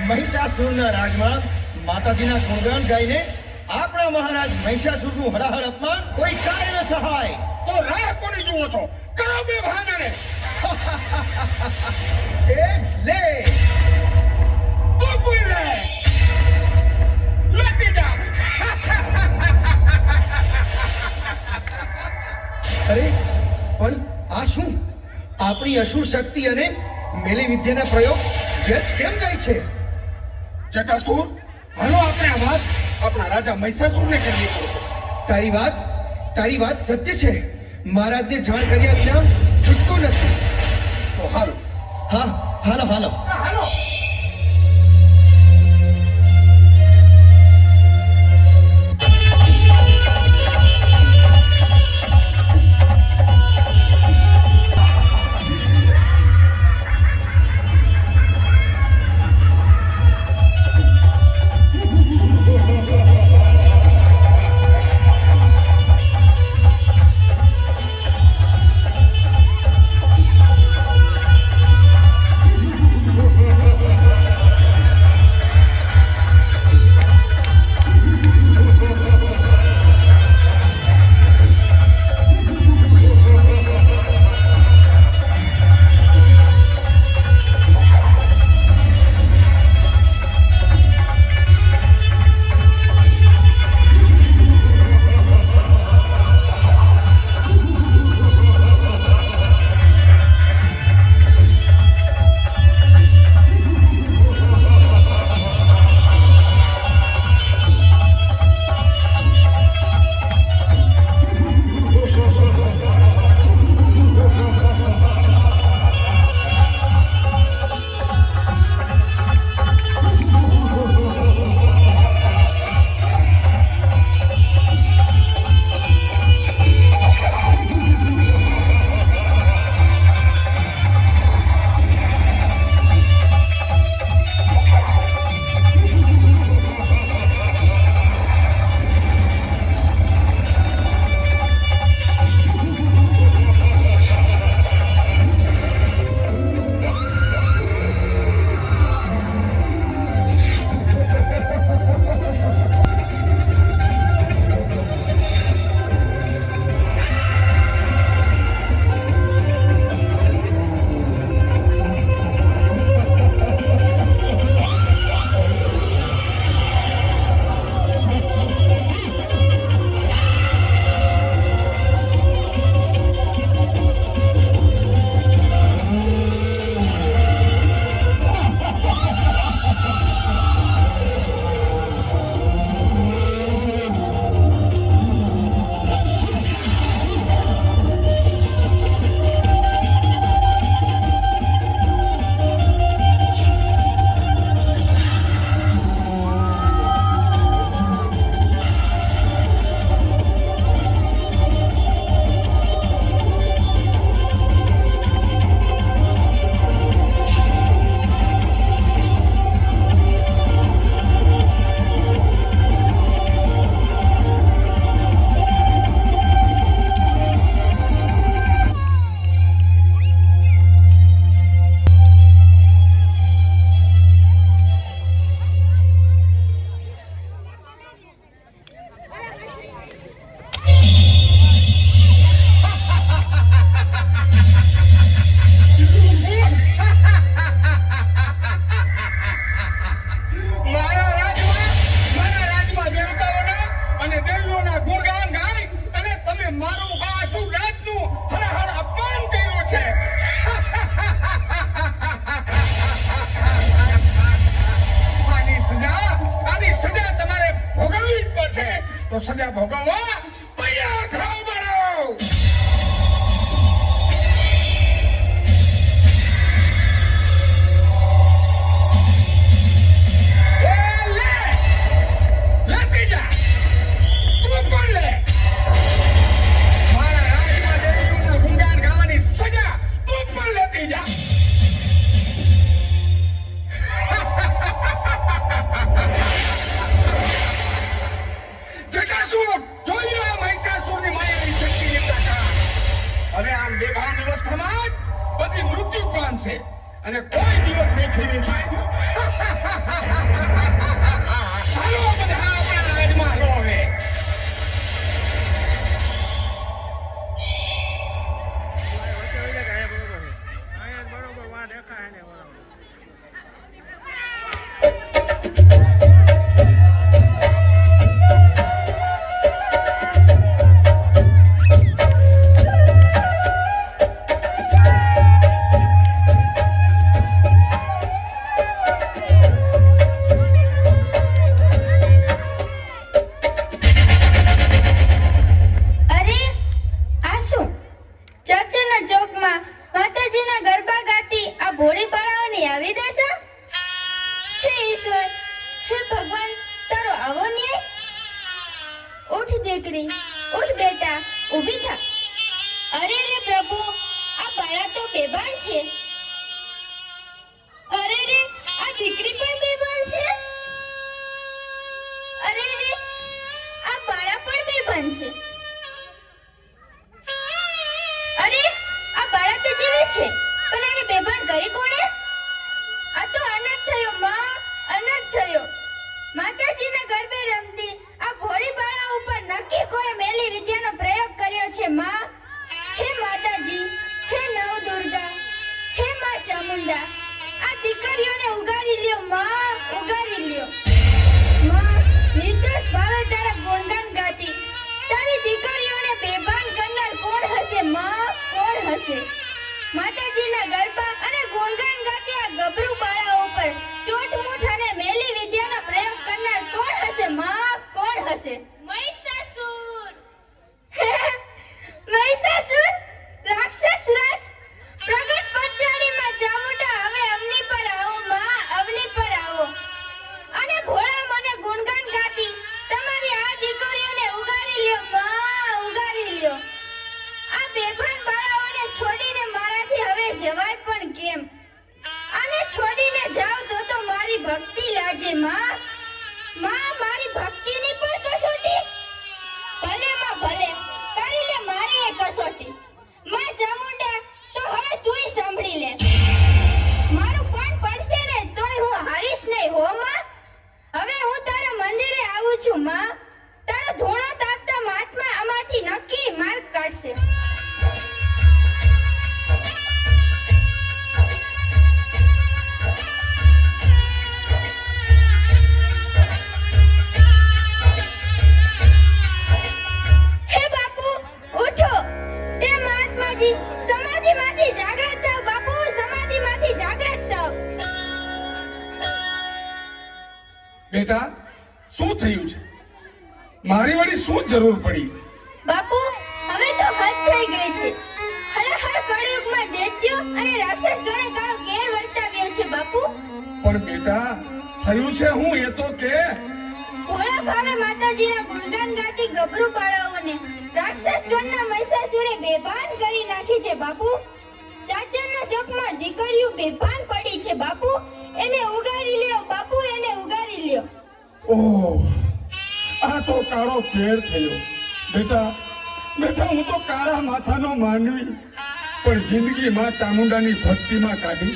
મહિષાસુરના રાજમાં માતાજીના ગુણગાન ગાઈને આપણા મહારાજ મહિષાસુરનું હળહળ અપમાન કોઈ કાય ન સહાય. તો રાહ કોની જુઓ છો? કરો બે ભાનાને. એટલે તું બોલ લે. લેતી જા. અરે પણ આ શું? આપણી અસુર શક્તિ અને મેલી વિદ્યાના પ્રયોગ વ્યર્થ કેમ જાય છે? જટાસુર, હાલો આપણે આ વાત આપણા રાજા મહિષાસુરને કરવી પડશે. તારી વાત સત્ય છે. મહારાજને જાણ કર્યા વિના છૂટકો નથી. તો હાલો. હા, હાલો હાલો. હાલો. તો સજા ભોગવવા તૈયાર થાઓ બળો. લેતી જા. તું પણ લે. મારા રાજમાં દેવીઓના ગુણગાન ગાવાની સજા તું પણ લેતી જા. હવે આમ બેભાન અવસ્થામાં બધી મૃત્યુ પામશે અને કોઈ દિવસ બેઠી નહીં થાય. હાલો બધા આપણા રાજમાં હાલો હવે. અરે આ શું ચર્ચના ચોકમાં માતાજીના ગરબા ગાતી આ ભોળી બાળાઓની આવી દશા. હે ઈશ્વર, હે ભગવાન, તારો આવો ન્યાય. ઉઠ દીકરી, ઉઠ બેટા, ઊભી થા. અરે રે પ્રભુ, આ બાળા તો બેભાન છે. અરે રે, આ દીકરી પણ બેભાન છે. અરે રે, આ બાળા પણ બેભાન છે. અરે આ બાળક તો જીવે છે, પણ આને બેભાન કરી કોણે? આ તો અનાથ થયો માં, અનાથ થયો. માતાજીના ગરબે રમતી આ ભોળી બાળા ઉપર નક્કી કોઈ મેલી વિદ્યાનો પ્રયોગ કર્યો છે માં. હે માતાજી, હે નવદુર્ગા, હે માં ચામુંડા, આ દીકરીઓને ઉગારી લ્યો માં, ઉગારી લ્યો. માં, નિર્દોષ ભાવે તારા ગુણગાન ગાતી તારી દીકરીઓને બેભાન કરનાર કોણ હશે માં, કોણ હશે? માતાજીના ગરબા અને ગુણગાન ગાતી આ ગભરું બાળા ઉપર ચોટમૂઠ અને મેલી વિદ્યાનો પ્રયોગ કરનાર કોણ હશે માં, કોણ હશે? મહિષાસુર. મહિષાસુર, રાક્ષસ રાજ, પ્રગટ પંચાળીમાં ચામુંડા, હવે અવની પર આવો માં, અવની પર આવો. અને ભોળા મને ગુણગાન ગાતી તમારી આ દીકરીઓને ઉગારી લ્યો માં, ઉગારી લ્યો. આ બેભાન બાળાઓને છોડીને મારાથી હવે જવાય પણ કેમ? આને છોડીને જાવ તો મારી ભક્તિ લાજે માં. માં, મારી ભક્તિની પણ કસોટી? ભલે માં ભલે, કરી લે મારી એ કસોટી. માં ચામુંડા, તો હવે તુંય સાંભળી લે. મારું પણ પડશે ને તોય હું હારીશ નહીં હો માં. હવે હું તારા મંદિરે આવું છું માં. તારો ધૂણો તાપતા મહાત્મા આમાંથી નક્કી માર્ગ કાઢશે. હે બાપુ, ઉઠો. હે મહાત્માજી, સમાધિમાંથી જાગૃત થાઓ બાપુ, સમાધિમાંથી જાગૃત થાઓ. બેટા, શું થયું છે? મારી વળી શું જરૂર પડી? બાપુ, હવે તો હદ થઈ ગઈ છે. હળહળ કળિયુગમાં દૈત્યો અને રાક્ષસ ગણે કાળો કેર વર્તાવ્યો છે બાપુ. પણ બેટા, થયું છે હું એ તો કે. ભોળા ભાવે માતાજીના ગુણગાન ગાતી ગભરું બાળાઓને રાક્ષસ ગણના મહિષાસુરે બેભાન કરી નાખી છે બાપુ. ચાચરના ચોકમાં દીકરીઓ બેભાન પડી છે બાપુ. એને ઉગારી લ્યો બાપુ, એને ઉગારી લ્યો. ઓહ, આ તો કાળો કેર થયો. બેટા, બેટા, હું તો કાળા માથાનો માનવી, પણ જિંદગી માં ચામુંડાની ભક્તિમાં કાઢી.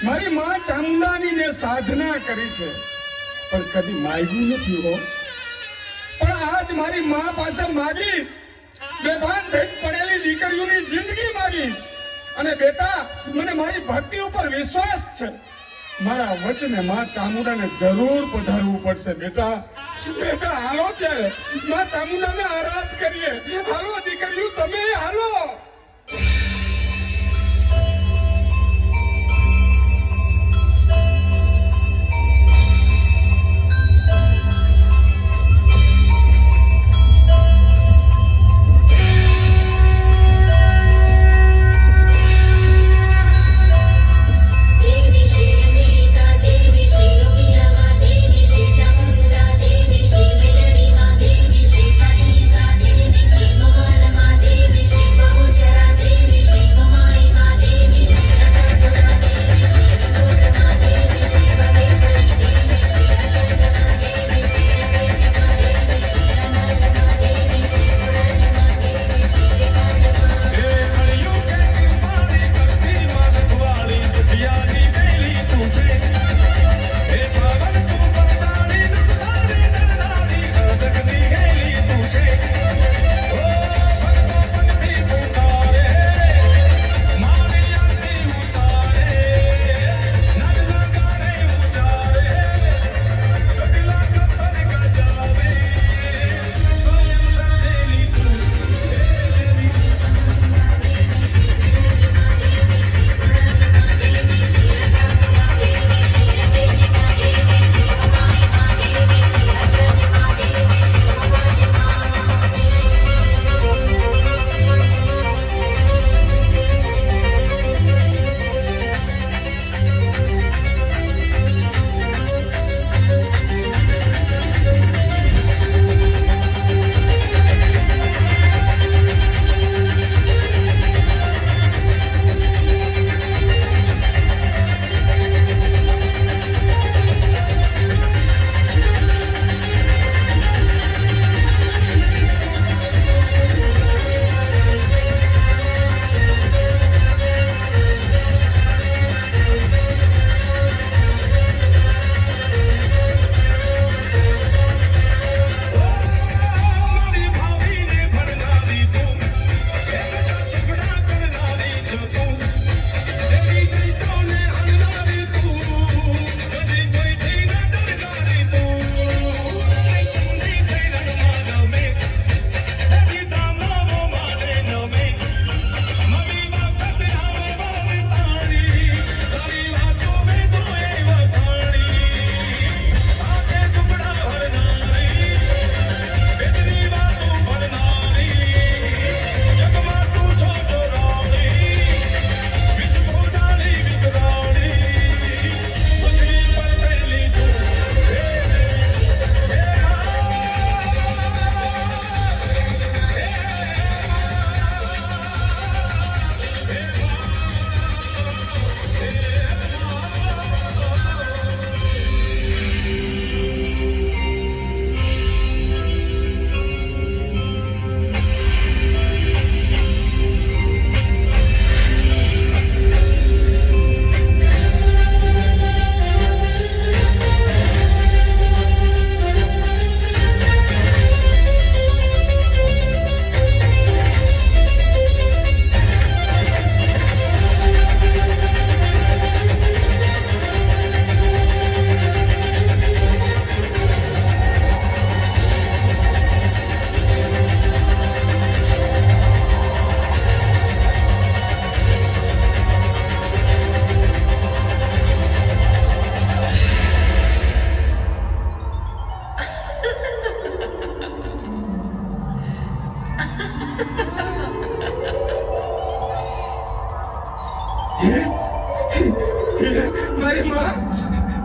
મારી માં ચામુંડાની મેં સાધના કરી છે, પણ કદી માગ્યું નથી હો. પણ આજ મારી માં પાસે માગીશ. બેભાન થઈ પડેલી દીકરીઓની જિંદગી માગીશ. અને બેટા, મને મારી ભક્તિ ઉપર વિશ્વાસ છે. મારા વચને માં ચામુંડાને જરૂર પધારવું પડશે. બેટા, બેટા, હાલો ત્યારે માં ચામુંડાને આરાધ કરીએ. હાલો દીકરીઓ, તમે હાલો. देवी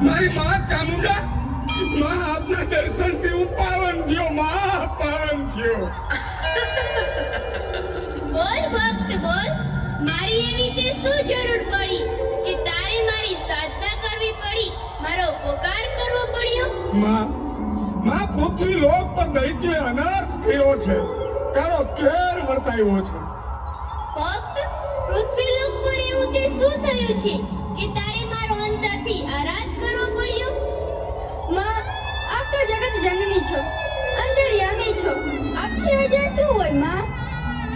મારી માં ચામુંડા, માં આપના દર્શનથી હું પાવન થયો, માં પાવન થયો. બોલ ભક્ત બોલ, મારી એવી તે શું જરૂર પડી કે તારે મારી સાધના કરવી પડી, મારો ઉપકાર કરવો પડ્યો? માં પૃથ્વી લોક પર દૈત્યોએ અનાથ કર્યો છે, કાળો કેર વર્તાયો છે. ભક્ત, પૃથ્વી લોક પર એવું તે શું થયું છે કે તારે મારો અંતરથી આરાધ કરવો પડ્યો? માં, આપ તો જગત જનની છો, અંતર્યામી છો, આપથી અજાણ શું હોય માં?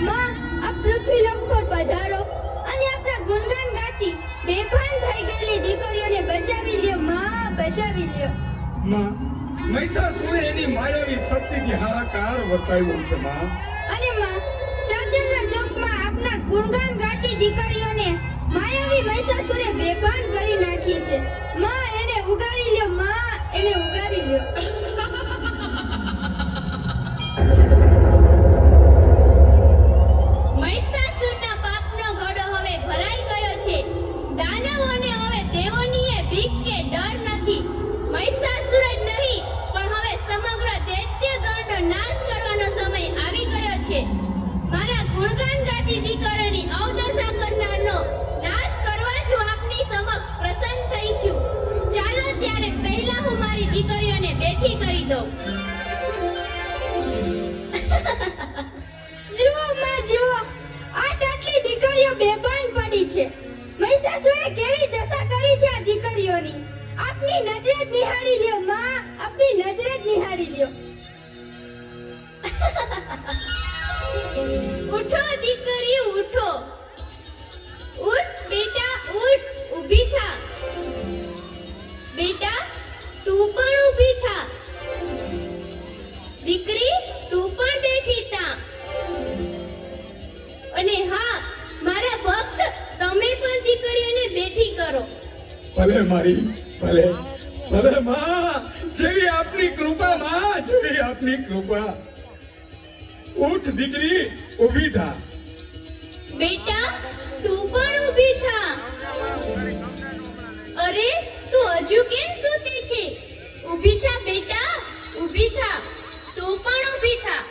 માં, આપ પૃથ્વી લોક પર પધારો અને આપના ગુણગાન ગાતી બેભાન થઈ ગયેલી દીકરીઓને બચાવી લ્યો માં, બચાવી લ્યો. માં, મહિષાસુરે એની માયાવી શક્તિથી હાહાકાર વર્તાવ્યો છે. માં, અને માં, ચાચરના ચોકમાં આપના ગુણગાન ગાતી દીકરીઓને માયાવી મહિષાસુરે બેભાન કરી નાખી છે. માં, એને ઉગારી લ્યો માં, એને ઉગારી લ્યો. મહિષાસુરના પાપનો ગળો હવે ભરાઈ ગયો છે. દાનવોને હવે દેવોની બીક કે ડર નથી. મહિષાસુર જ નહીં પણ હવે સમગ્ર દૈત્યગણનો નાશ કરવાનો સમય આવી ગયો છે. મારા ગુણગાન ગાતી દીકરીની અવદશા કરનારનો નાશ કરવા જ હું આપની સમક્ષ પ્રસન્ન થઈ છું. ચાલો ત્યારે પહેલા હું મારી દીકરીઓને બેઠી કરી દઉં. જુઓ માં જુઓ, આટલી દીકરીઓ બેભાન પડી છે. મહિષાસુરે કેવી દશા કરી છે આ દીકરીઓની. આપની નજરે જ નિહાળી લ્યો માં, આપની નજરે જ નિહાળી લ્યો. ઉઠો દીકરી ઉઠો, ઉઠ બેટા ઉઠ, ઊભી થા. બેટા તું પણ ઊભી થા. દીકરી તું પણ બેઠી થા. અને હા મારા ભક્ત, તમે પણ દીકરીઓને બેઠી કરો. ભલે મારી, ભલે ભલે માં, જેવી આપની કૃપા માં, જેવી આપની કૃપા. ઉઠ દીકરી, ઊભી થા. બેટા તું પણ ઊભી થા. અરે તું હજુ કેમ સૂતી છે? ઊભી થા બેટા, ઊભી થા. તું પણ ઊભી થા.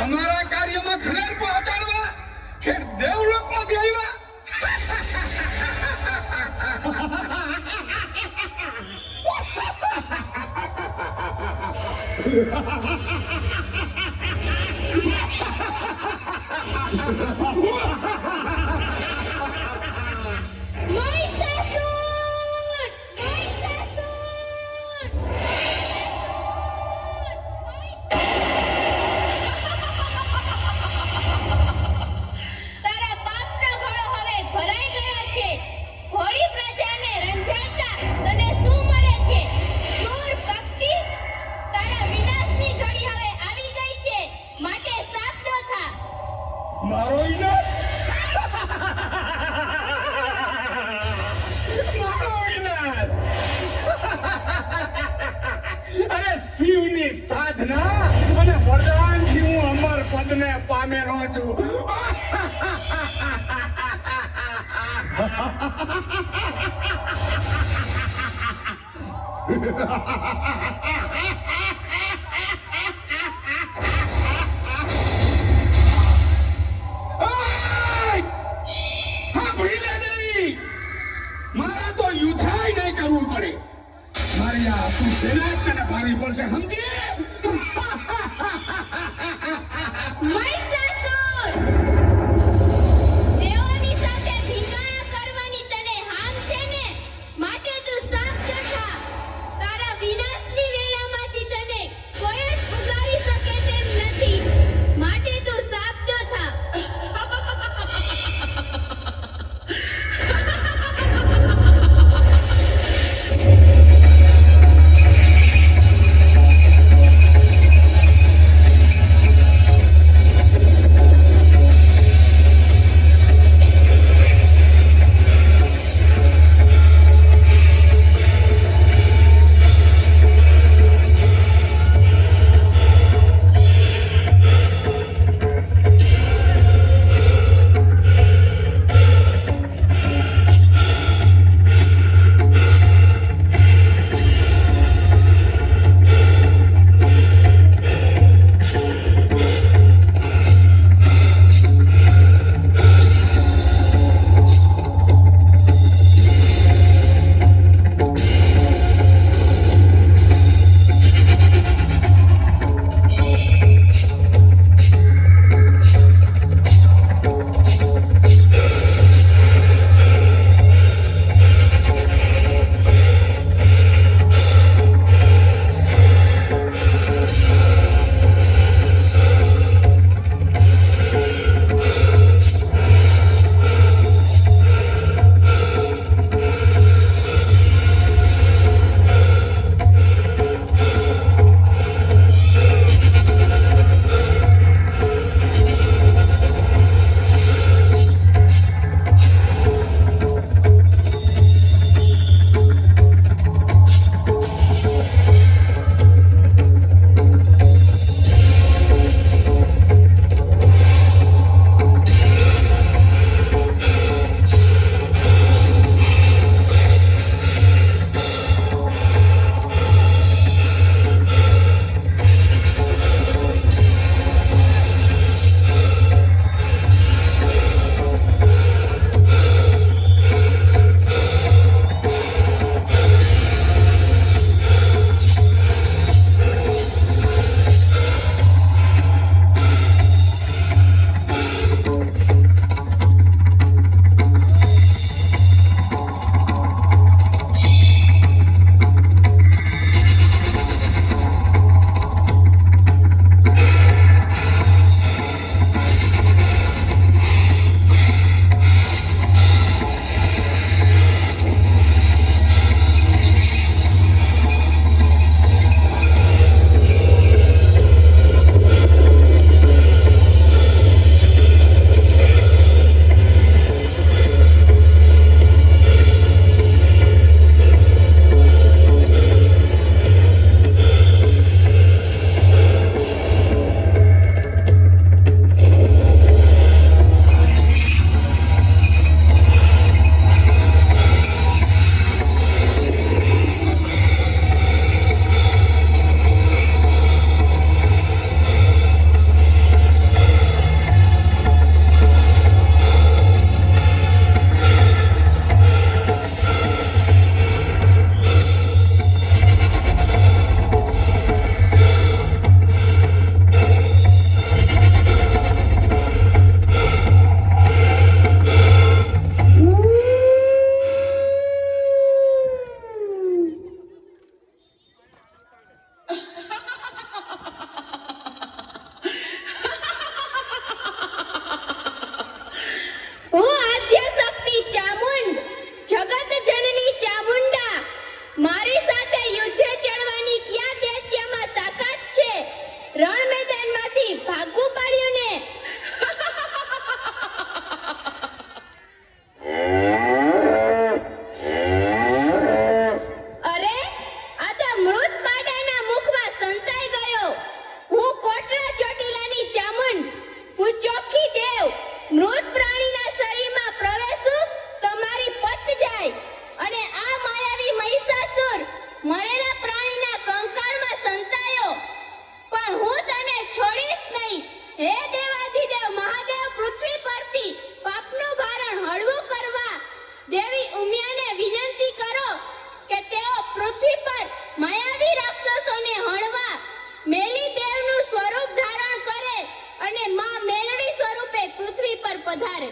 અમારા કાર્યમાં ખલેલ પહોંચાડવા મહિષાસુર! મહિષાસુર! તારા પાપનો ઘડો હવે ભરાઈ ગયો છે. ભોળી પ્રજાને રંજાડતા તને શું મળે છે? ક્રૂર ભક્તિ! તારા વિનાશની ઘડી હવે આવી ગઈ છે, માટે સાબદો થા. મારો વિનાશ મારો વિનાશ અરે શિવની સાધના અને વરદાનથી હું અમર પદને પામેલો છું. મારા તો યુદ્ધાય નહીં કરવું પડે. મારી આ આખું સેના તને ભારી પડશે, સમજી? મહિષાસુર! દેવોની સાથે ઢીંગાણા કરવાની તને હામ છે ને, માટે તું સાબદો થા. તારા વિનાશની વેળામાંથી તને ચોખ્ખી ટેવ મૃત પ્રાણીના શરીરમાં પ્રવેશવું તો મારી પત જાય અને આ માયાવી મહિષાસુર મરેલા પ્રાણીના કંકાળમાં સંતાયો પણ હું તને છોડીશ નહીં હે દેવાધિદેવ મહાદેવ પૃથ્વી પરથી પાપનું ભારણ હળવું કરવા દેવી ઉમિયાને વિનંતી કરો કે તેઓ પૃથ્વી પર માયાવી રાક્ષસોને હણવા મેલી દેવનું સ્વરૂપ ધારણ કરે અને માં મેલડી સ્વરૂપે પૃથ્વી પર પધારે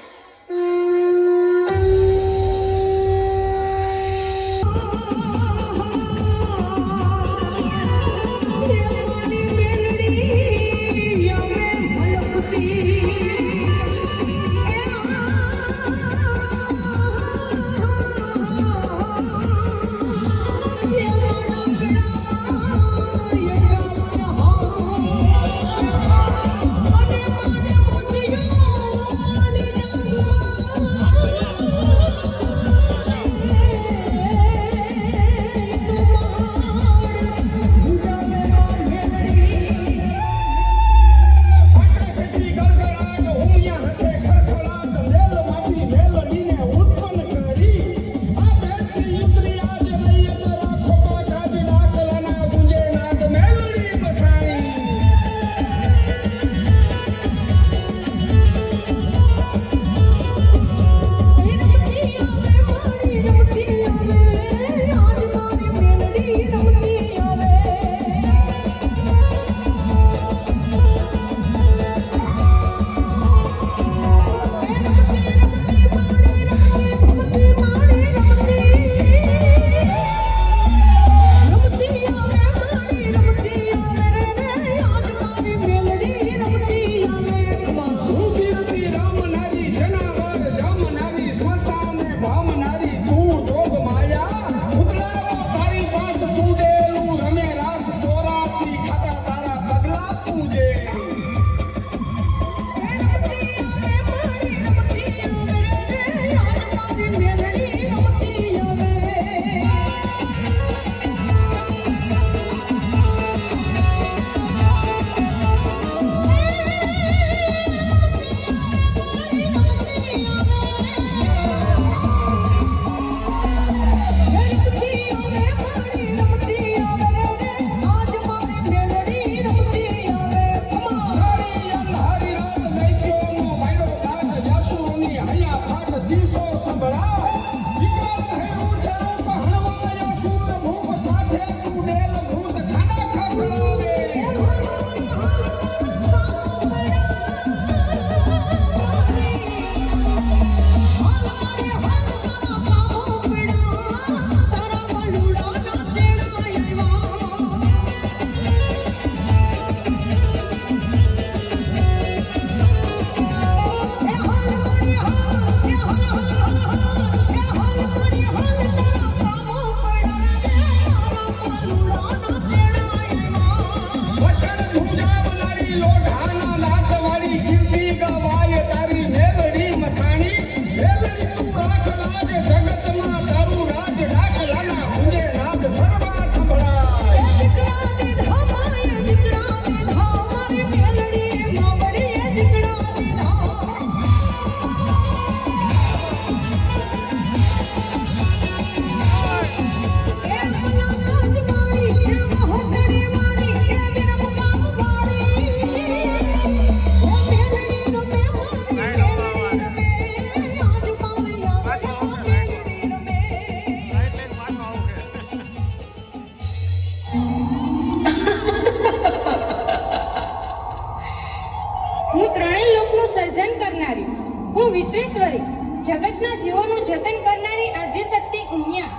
વિશ્વેશ્વરી જગતના જીવોનું જતન કરનારી આદ્યશક્તિ ઉમિયા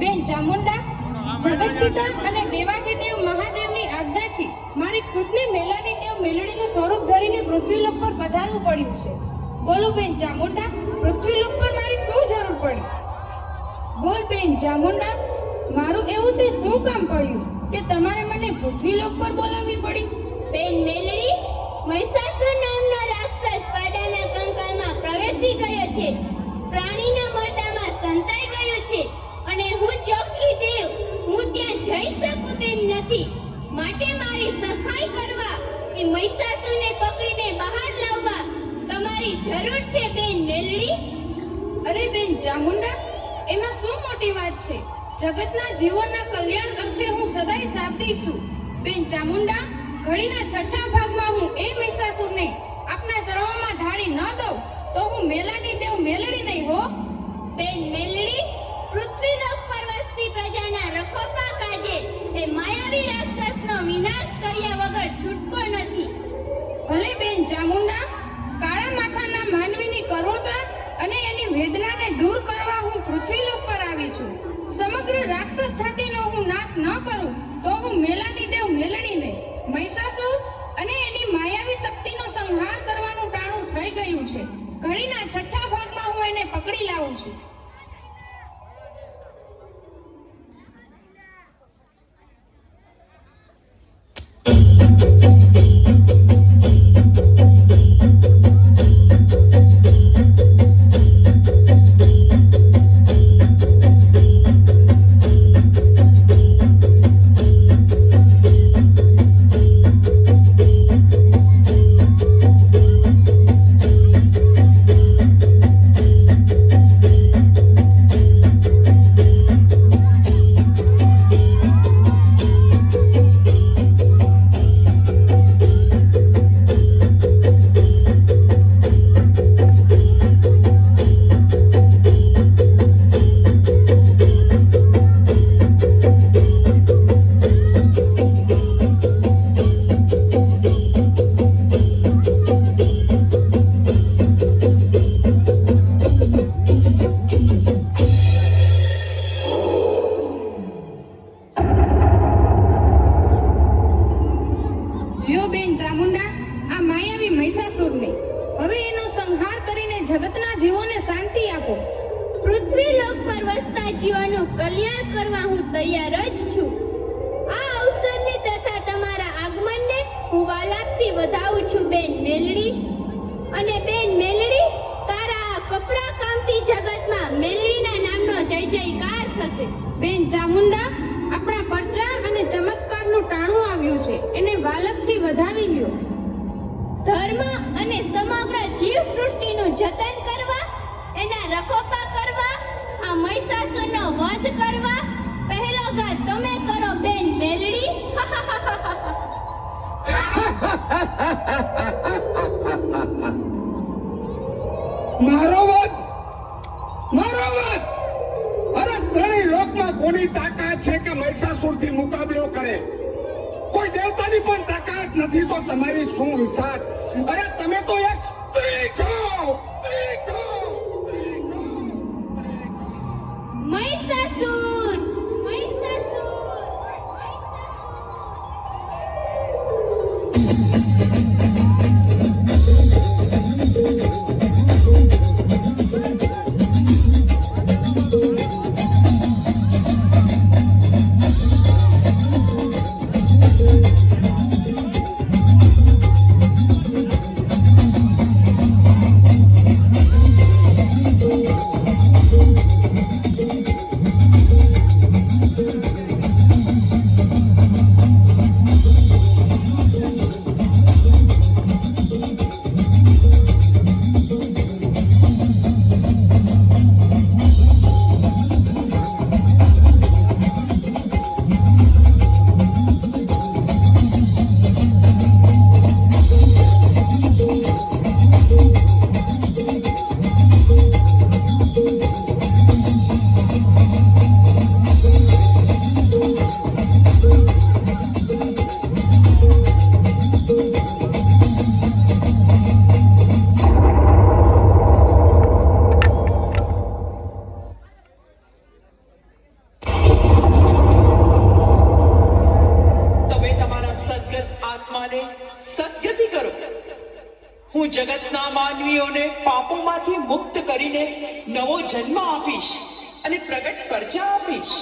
બેન ચામુંડા જગત પિતા અને દેવાધિદેવ મહાદેવની આજ્ઞાથી મારી ખુદને મેલાની દેવ મેલડીનું સ્વરૂપ ધરીને પૃથ્વીલોક પર પધારવું પડ્યું છે. બોલો બેન ચામુંડા, પૃથ્વીલોક પર મારી શું જરૂર પડી? બોલ બેન ચામુંડા, મારું એવું તે શું કામ પડ્યું કે તમારે મને પૃથ્વીલોક પર બોલાવવી પડી? બેન મેલડી, મહિષાસુર નામનો રાક્ષસ પાડાના કંકાલમાં પ્રવેશી ગયો છે, પ્રાણીના મોઢામાં સંતાઈ ગયો છે અને હું ચોખ્ખી દેવ હું ત્યાં જઈ શકું તેમ નથી. માટે મારી સહાય કરવા એ મહિષાસુરને પકડીને બહાર લાવવા તમારી જરૂર છે બેન મેલડી. અરે બેન ચામુંડા, એમાં શું મોટી વાત છે? જગતના જીવોના કલ્યાણ અર્થે હું સદાય સાથી છું. બેન ચામુંડા, ઘડીના છઠ્ઠા ભાગમાં હું એ મહિષાસુરને આપના ચરણોમાં ઢાળી ન દઉં તો હું મેલાની દેવ મેલડી નહીં હો. બેન મેલડી, પૃથ્વીલોક પર વસતી પ્રજાના રખોપા કાજે એ માયાવી રાક્ષસનો વિનાશ કર્યા વગર છૂટકો નથી. ભલે બેન ચામુંડા, કાળા માથાના માનવીની કરુણતા અને એની વેદનાને દૂર કરવા હું પૃથ્વીલોક પર આવી છું. સમગ્ર રાક્ષસ જાતિનો હું નાશ ન કરું તો હું મેલાની દેવ મેલડી નહીં. મહિષાસુર અને એની માયાવી શક્તિનો સંહાર કરવાનું ટાણું થઈ ગયું છે. ઘડીના છઠ્ઠા ભાગમાં હું એને પકડી લાવું છું. લ્યો બેન ચામુંડા, આ માયાવી મહિષાસુરને હવે એનો સંહાર કરીને જગતના જીવોને શાંતિ આપો. પૃથ્વીલોક પર વસતા જીવોનું કલ્યાણ કરવા હું તૈયાર જ છું. આ અવસરને તથા તમારા આગમનને હું વાલાપથી વધાવું છું બેન મેલડી. અને બેન મેલડી, તારા આ કપરા કામથી જગતમાં મેલડીના નામનો જય જયકાર થશે. બેન ચામુંડા, આપણા પરચા અને ચમત્કારનું ટાણું આવ્યું છે, એને વાલકથી વધાવી લ્યો. ધર્મ અને સમગ્ર જીવ સૃષ્ટિનું જતન કરવા, એના રખોપા કરવા, આ મહિષાસુરનો વધ કરવા પહેલો ઘાત તમે કરો બેન મેલડી. મારો વાત અરે ત્રણેય લોકમાં કોની તાકાત છે કે મહિષાસુરથી મુકાબલો કરે? કોઈ દેવતાની પણ તાકાત નથી તો તમારી શું હિસાબ? અરે તમે તો એક સ્ત્રી છો. મહિષાસુર, હું જગતના માનવીઓને પાપોમાંથી મુક્ત કરીને નવો જન્મ આપીશ અને પ્રગટ પરચા આપીશ.